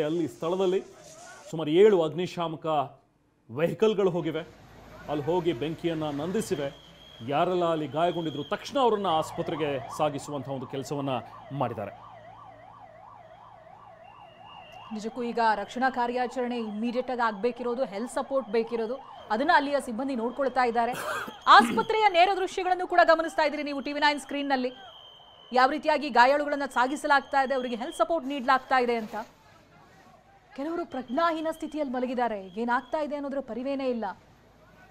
ಅಲ್ಲಿ ಸ್ಥಳದಲ್ಲಿ ಸುಮಾರು 7 ಅಗ್ನಿಶಾಮಕ ವೆಹಿಕಲ್ಗಳು ಹೋಗಿವೆ. ಅಲ್ಲಿ ಹೋಗಿ ಬೆಂಕಿಯನ್ನು ನಂದಿಸಿವೆ. ಯಾರೆಲ್ಲ ಅಲ್ಲಿ ಗಾಯಗೊಂಡಿದ್ರು ತಕ್ಷಣ ಅವರನ್ನು ಆಸ್ಪತ್ರೆಗೆ ಸಾಗಿಸುವಂಥ ಒಂದು ಕೆಲಸವನ್ನು ಮಾಡಿದ್ದಾರೆ. ನಿಜಕ್ಕೂ ಈಗ ರಕ್ಷಣಾ ಕಾರ್ಯಾಚರಣೆ ಇಮಿಡಿಯೇಟ್ ಆಗಿ ಆಗಬೇಕಿರೋದು, ಹೆಲ್ತ್ ಸಪೋರ್ಟ್ ಬೇಕಿರೋದು, ಅದನ್ನ ಅಲ್ಲಿಯ ಸಿಬ್ಬಂದಿ ನೋಡ್ಕೊಳ್ತಾ ಇದ್ದಾರೆ. ಆಸ್ಪತ್ರೆಯ ನೇರ ದೃಶ್ಯಗಳನ್ನು ಕೂಡ ಗಮನಿಸ್ತಾ ಇದ್ದೀರಿ ನೀವು TV9 ಸ್ಕ್ರೀನ್ ನಲ್ಲಿ. ಯಾವ ರೀತಿಯಾಗಿ ಗಾಯಾಳುಗಳನ್ನು ಸಾಗಿಸಲಾಗ್ತಾ ಇದೆ, ಅವರಿಗೆ ಹೆಲ್ತ್ ಸಪೋರ್ಟ್ ನೀಡಲಾಗ್ತಾ ಇದೆ ಅಂತ. ಕೆಲವರು ಪ್ರಜ್ಞಾಹೀನ ಸ್ಥಿತಿಯಲ್ಲಿ ಮಲಗಿದ್ದಾರೆ, ಏನಾಗ್ತಾ ಇದೆ ಅನ್ನೋದ್ರ ಪರಿವೇನೇ ಇಲ್ಲ.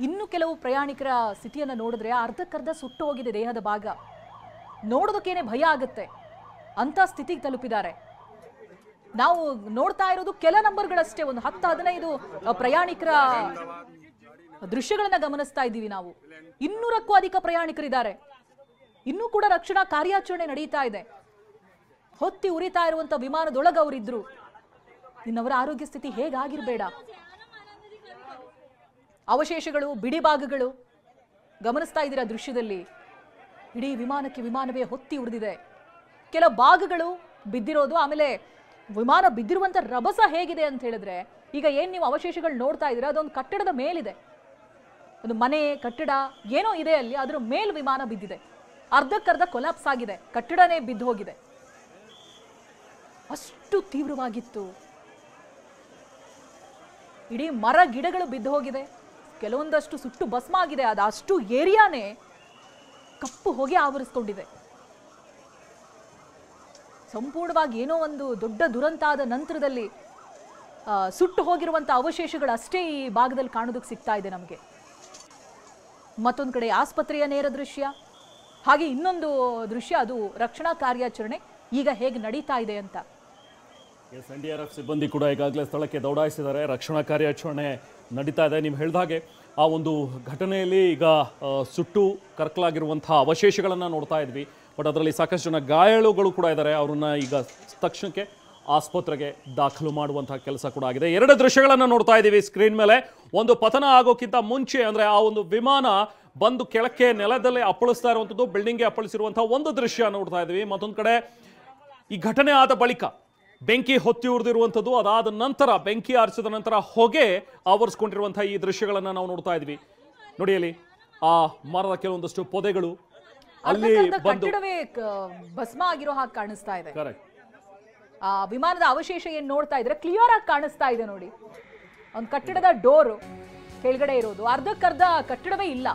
ಇನ್ನು ಕೆಲವು ಪ್ರಯಾಣಿಕರ ಸ್ಥಿತಿಯನ್ನು ನೋಡಿದ್ರೆ ಅರ್ಧಕ್ಕರ್ಧ ಸುಟ್ಟು ಹೋಗಿದೆ ದೇಹದ ಭಾಗ, ನೋಡೋದಕ್ಕೇನೆ ಭಯ ಆಗುತ್ತೆ ಅಂತ ಸ್ಥಿತಿಗೆ ತಲುಪಿದ್ದಾರೆ. ನಾವು ನೋಡ್ತಾ ಇರೋದು ಕೆಲ ನಂಬರ್ಗಳಷ್ಟೇ, ಒಂದು 10-15 ಪ್ರಯಾಣಿಕರ ದೃಶ್ಯಗಳನ್ನ ಗಮನಿಸ್ತಾ ಇದ್ದೀವಿ ನಾವು. 200ಕ್ಕೂ ಅಧಿಕ ಪ್ರಯಾಣಿಕರಿದ್ದಾರೆ. ಇನ್ನೂ ಕೂಡ ರಕ್ಷಣಾ ಕಾರ್ಯಾಚರಣೆ ನಡೀತಾ ಇದೆ. ಹೊತ್ತಿ ಉರಿತಾ ಇರುವಂತ ವಿಮಾನದೊಳಗೆ ಅವರಿದ್ರು. ಇನ್ನವರ ಆರೋಗ್ಯ ಸ್ಥಿತಿ ಹೇಗಾಗಿರ್ಬೇಡ. ಅವಶೇಷಗಳು, ಬಿಡಿ ಭಾಗಗಳು ಗಮನಿಸ್ತಾ ಇದ್ದೀರಾ ದೃಶ್ಯದಲ್ಲಿ. ಇಡೀ ವಿಮಾನವೇ ಹೊತ್ತಿ ಉಳಿದಿದೆ. ಕೆಲ ಭಾಗಗಳು ಬಿದ್ದಿರೋದು, ಆಮೇಲೆ ವಿಮಾನ ಬಿದ್ದಿರುವಂತ ರಭಸ ಹೇಗಿದೆ ಅಂತ ಹೇಳಿದ್ರೆ, ಈಗ ಏನ್ ನೀವು ಅವಶೇಷಗಳು ನೋಡ್ತಾ ಇದ್ದೀರಾ ಅದೊಂದು ಕಟ್ಟಡದ ಮೇಲಿದೆ. ಒಂದು ಮನೆ, ಕಟ್ಟಡ ಏನೋ ಇದೆ ಅಲ್ಲಿ, ಅದರ ಮೇಲ್ ವಿಮಾನ ಬಿದ್ದಿದೆ. ಅರ್ಧಕ್ಕರ್ಧ ಕೊಲಾಪ್ಸ್ ಆಗಿದೆ, ಕಟ್ಟಡನೇ ಬಿದ್ದು ಹೋಗಿದೆ. ಅಷ್ಟು ತೀವ್ರವಾಗಿತ್ತು. ಇಡೀ ಮರ ಗಿಡಗಳು ಬಿದ್ದು ಹೋಗಿದೆ, ಕೆಲವೊಂದಷ್ಟು ಸುಟ್ಟು ಭಸ್ಮ ಆಗಿದೆ. ಅದು ಅಷ್ಟು ಏರಿಯಾನೇ ಕಪ್ಪು ಹೊಗೆ ಆವರಿಸ್ಕೊಂಡಿದೆ. ಸಂಪೂರ್ಣವಾಗಿ ಏನೋ ಒಂದು ದೊಡ್ಡ ದುರಂತ ಆದ ನಂತರದಲ್ಲಿ ಸುಟ್ಟು ಹೋಗಿರುವಂತ ಅವಶೇಷಗಳು ಅಷ್ಟೇ ಈ ಭಾಗದಲ್ಲಿ ಕಾಣೋದಕ್ಕೆ ಸಿಗ್ತಾ ಇದೆ ನಮಗೆ. ಮತ್ತೊಂದು ಕಡೆ ಆಸ್ಪತ್ರೆಯ ನೇರ ದೃಶ್ಯ, ಹಾಗೆ ಇನ್ನೊಂದು ದೃಶ್ಯ, ಅದು ರಕ್ಷಣಾ ಕಾರ್ಯಾಚರಣೆ ಈಗ ಹೇಗೆ ನಡೀತಾ ಇದೆ ಅಂತ. NDRF ಸಿಬ್ಬಂದಿ ಕೂಡ ಈಗಾಗಲೇ ಸ್ಥಳಕ್ಕೆ ದೌಡಾಯಿಸಿದ್ದಾರೆ. ರಕ್ಷಣಾ ಕಾರ್ಯಾಚರಣೆ ನಡೀತಾ ಇದೆ. ನೀವು ಹೇಳಿದ ಹಾಗೆ ಆ ಒಂದು ಘಟನೆಯಲ್ಲಿ ಈಗ ಸುಟ್ಟು ಕರಕಲಾಗಿರುವಂತಹ ಅವಶೇಷಗಳನ್ನು ನೋಡ್ತಾ ಇದ್ವಿ. ಬಟ್ ಅದರಲ್ಲಿ ಸಾಕಷ್ಟು ಜನ ಗಾಯಾಳುಗಳು ಕೂಡ ಇದ್ದಾರೆ. ಅವ್ರನ್ನ ಈಗ ತಕ್ಷಣಕ್ಕೆ ಆಸ್ಪತ್ರೆಗೆ ದಾಖಲು ಮಾಡುವಂತಹ ಕೆಲಸ ಕೂಡ ಆಗಿದೆ. 2 ದೃಶ್ಯಗಳನ್ನು ನೋಡ್ತಾ ಇದ್ದೀವಿ ಸ್ಕ್ರೀನ್ ಮೇಲೆ. ಒಂದು ಪತನ ಆಗೋಕ್ಕಿಂತ ಮುಂಚೆ, ಅಂದರೆ ಆ ಒಂದು ವಿಮಾನ ಬಂದು ಕೆಳಕ್ಕೆ ನೆಲದಲ್ಲೇ ಅಪ್ಪಳಿಸ್ತಾ ಇರುವಂಥದ್ದು, ಬಿಲ್ಡಿಂಗ್ಗೆ ಅಪ್ಪಳಿಸಿರುವಂತಹ ಒಂದು ದೃಶ್ಯ ನೋಡ್ತಾ ಇದ್ದೀವಿ. ಮತ್ತೊಂದು ಕಡೆ ಈ ಘಟನೆ ಆದ ಬಳಿಕ ಬೆಂಕಿ ಹೊತ್ತಿ ಉರಿದಿರುವಂಥದ್ದು, ಅದಾದ ನಂತರ ಬೆಂಕಿ ಆರಿಸಿದ ನಂತರ ಹೊಗೆ ಆವರಿಸ್ಕೊಂಡಿರುವಂತಹ ಈ ದೃಶ್ಯಗಳನ್ನು ನಾವು ನೋಡ್ತಾ ಇದ್ವಿ. ನೋಡಿ ಅಲ್ಲಿ ಆ ಮರದ ಕೆಲವೊಂದಷ್ಟು ಪೊದೆಗಳು ಅಲ್ಲಿ ಬಂದು ಭಸ್ಮ ಆಗಿರೋ ಹಾಗೆ ಕಾಣಿಸ್ತಾ ಇದೆ. ಕರೆಕ್ಟ್. ಆ ವಿಮಾನದ ಅವಶೇಷ ಏನ್ ನೋಡ್ತಾ ಇದ್ರೆ ಕ್ಲಿಯರ್ ಆಗಿ ಕಾಣಿಸ್ತಾ ಇದೆ ನೋಡಿ. ಒಂದು ಕಟ್ಟಡದ ಡೋರ್ ಕೆಳಗಡೆ ಇರೋದು, ಅರ್ಧಕ್ಕರ್ಧ ಕಟ್ಟಡವೇ ಇಲ್ಲ.